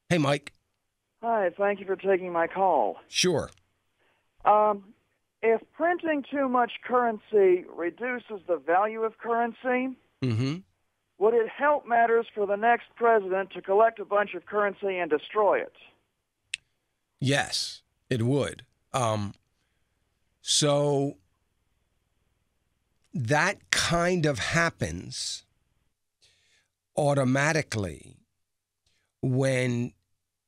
Hey, Mike. Hi, thank you for taking my call. Sure. If printing too much currency reduces the value of currency, Mm-hmm. would it help matters for the next president to collect a bunch of currency and destroy it? Yes, it would. So that kind of happens automatically when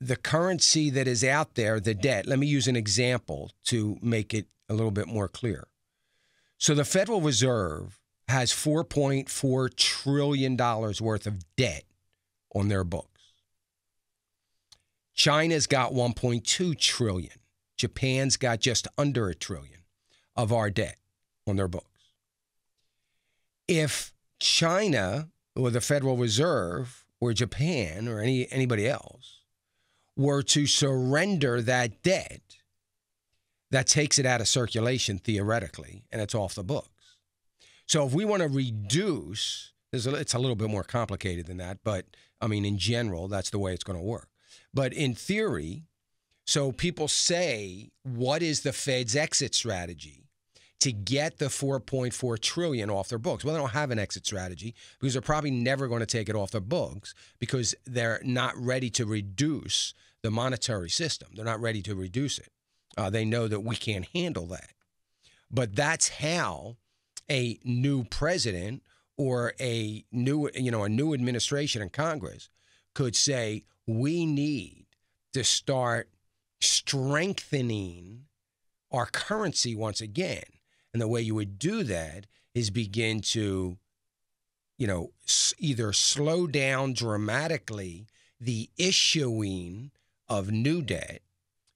the currency that is out there, the debt, let me use an example to make it a little bit more clear. So the Federal Reserve has $4.4 trillion worth of debt on their books. China's got 1.2 trillion. Japan's got just under a trillion of our debt on their books. If China or the Federal Reserve or Japan or anybody else were to surrender that debt, that takes it out of circulation theoretically, and it's off the books. So if we want to reduce, it's a little bit more complicated than that, but I mean, in general, that's the way it's going to work. But in theory, so people say, what is the Fed's exit strategy to get the 4.4 trillion off their books? Well, they don't have an exit strategy because they're probably never going to take it off their books because they're not ready to reduce the monetary system. They're not ready to reduce it. They know that we can't handle that. But that's how a new president or a new administration in Congress could say, we need to start strengthening our currency once again. And the way you would do that is begin to, either slow down dramatically the issuing of new debt.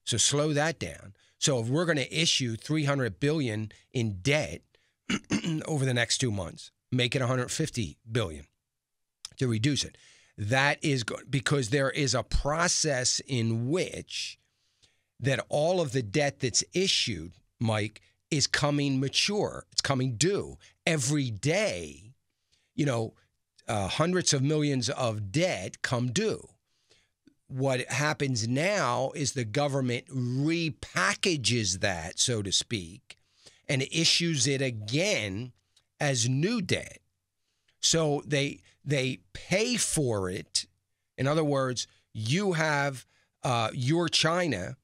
So slow that down. So if we're going to issue $300 billion in debt over the next 2 months, make it $150 billion to reduce it. That is good because there is a process in which that all of the debt that's issued, Mike, is coming mature. It's coming due. Every day, hundreds of millions of debt come due. What happens now is the government repackages that, so to speak, and issues it again as new debt. So they pay for it. In other words, you have your China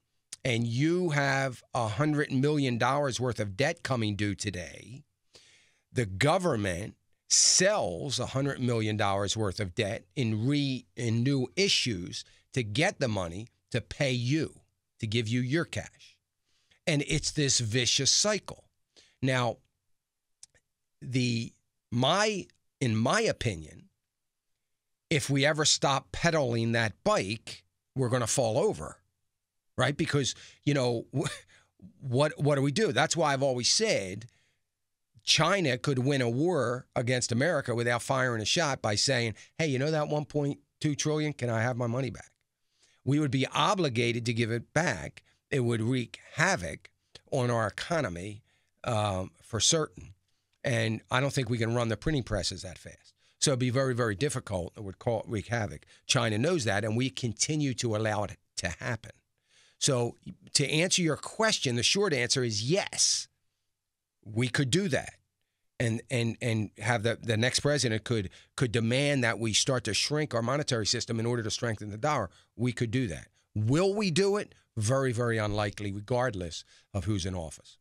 and you have $100 million worth of debt coming due today. The government sells $100 million worth of debt in new issues to get the money to pay you, to give you your cash. And it's this vicious cycle. Now, in my opinion, if we ever stop pedaling that bike, we're going to fall over, right? Because, what do we do? That's why I've always said China could win a war against America without firing a shot by saying, hey, that 1.2 trillion, can I have my money back? We would be obligated to give it back. It would wreak havoc on our economy for certain. And I don't think we can run the printing presses that fast. So it'd be very, very difficult. It would wreak havoc. China knows that, and we continue to allow it to happen. So to answer your question, the short answer is yes, we could do that. And have the next president could demand that we start to shrink our monetary system in order to strengthen the dollar. We could do that. Will we do it? Very, very unlikely, regardless of who's in office.